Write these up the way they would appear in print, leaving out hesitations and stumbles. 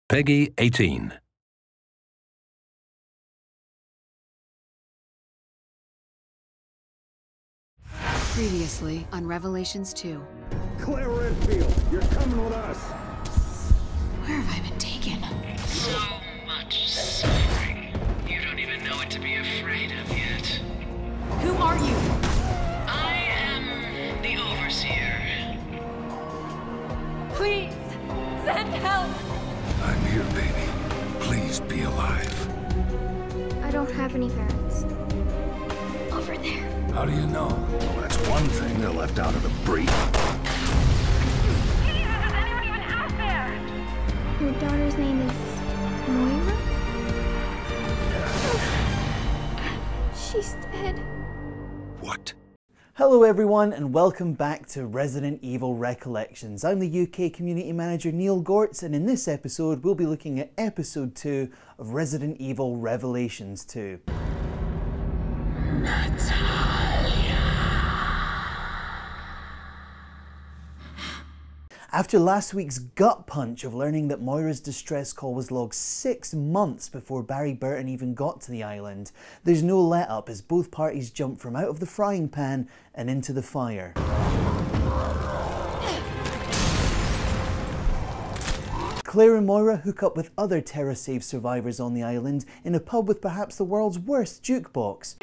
Peggy 18. Previously on Revelations 2. Claire Redfield, you're coming with us. Where have I been taken? So much suffering. You don't even know what to be afraid of yet. Who are you? I am the Overseer. Please, send help! I'm here, baby. Please be alive. I don't have any parents. Over there. How do you know? Well, that's one thing they're left out of the brief. Jesus, is anyone even out there? Your daughter's name is Moira? Yeah. She's dead. What? Hello everyone and welcome back to Resident Evil Recollections. I'm the UK Community Manager Neil Gortz, and in this episode we'll be looking at episode 2 of Resident Evil Revelations 2. After last week's gut punch of learning that Moira's distress call was logged 6 months before Barry Burton even got to the island, there's no let up as both parties jump from out of the frying pan and into the fire. Claire and Moira hook up with other TerraSave survivors on the island in a pub with perhaps the world's worst jukebox.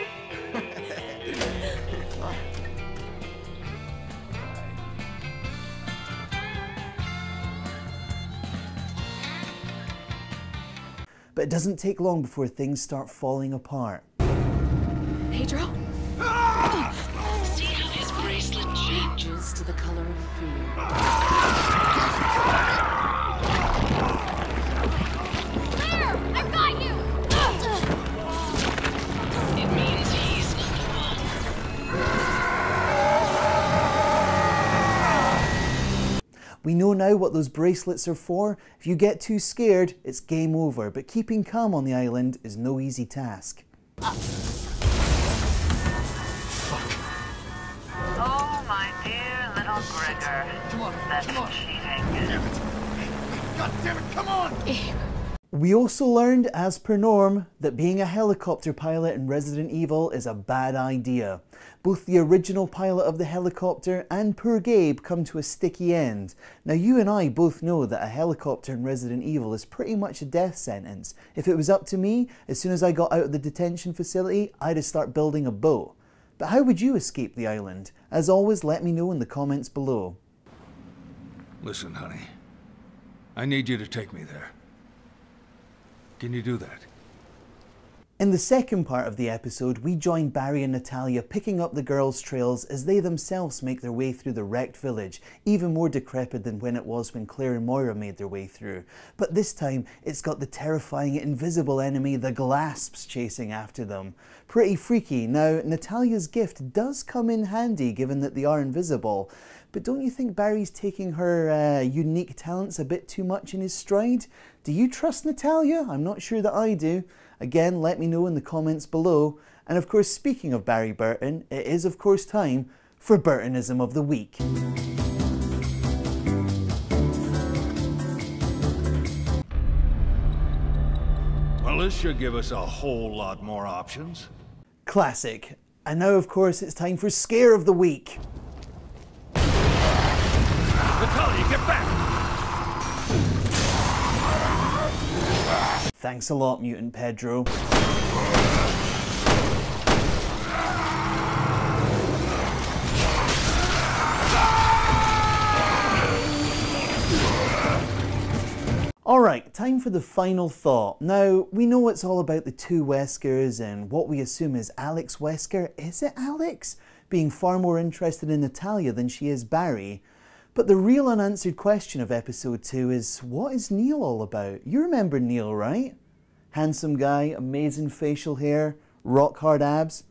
But it doesn't take long before things start falling apart. Pedro? See how his bracelet changes to the color of fear. Claire! I've got you! It means he's not the one. We know now what those bracelets are for. If you get too scared, it's game over, but keeping calm on the island is no easy task. Oh, my dear little Gregor. That's cheating. God damn it, come on! We also learned, as per norm, that being a helicopter pilot in Resident Evil is a bad idea. Both the original pilot of the helicopter and poor Gabe come to a sticky end. Now you and I both know that a helicopter in Resident Evil is pretty much a death sentence. If it was up to me, as soon as I got out of the detention facility, I'd have started building a boat. But how would you escape the island? As always, let me know in the comments below. Listen, honey. I need you to take me there. Can you do that? In the second part of the episode, we join Barry and Natalia picking up the girls' trails as they themselves make their way through the wrecked village, even more decrepit than when it was when Claire and Moira made their way through. But this time, it's got the terrifying invisible enemy, the Glasps, chasing after them. Pretty freaky. Now, Natalia's gift does come in handy given that they are invisible, but don't you think Barry's taking her unique talents a bit too much in his stride? Do you trust Natalia? I'm not sure that I do. Again, let me know in the comments below. And of course, speaking of Barry Burton, it is of course time for Burtonism of the Week. Well, this should give us a whole lot more options. Classic. And now of course it's time for Scare of the Week. Natalia, get back! Thanks a lot, Mutant Pedro. Alright, time for the final thought. Now, we know it's all about the two Weskers and what we assume is Alex Wesker. Is it Alex? Being far more interested in Natalia than she is Barry. But the real unanswered question of episode 2 is, what is Neil all about? You remember Neil, right? Handsome guy, amazing facial hair, rock hard abs.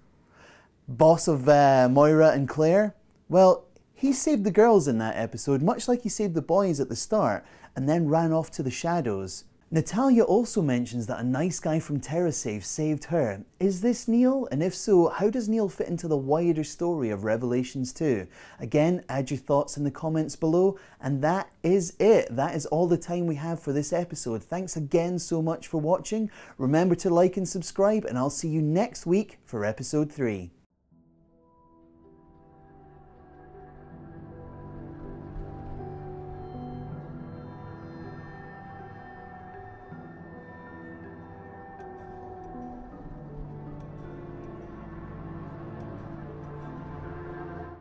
Boss of Moira and Claire. Well, he saved the girls in that episode, much like he saved the boys at the start, and then ran off to the shadows. Natalia also mentions that a nice guy from TerraSafe saved her. Is this Neil? And if so, how does Neil fit into the wider story of Revelations 2? Again, add your thoughts in the comments below. And that is it. That is all the time we have for this episode. Thanks again so much for watching. Remember to like and subscribe, and I'll see you next week for episode 3.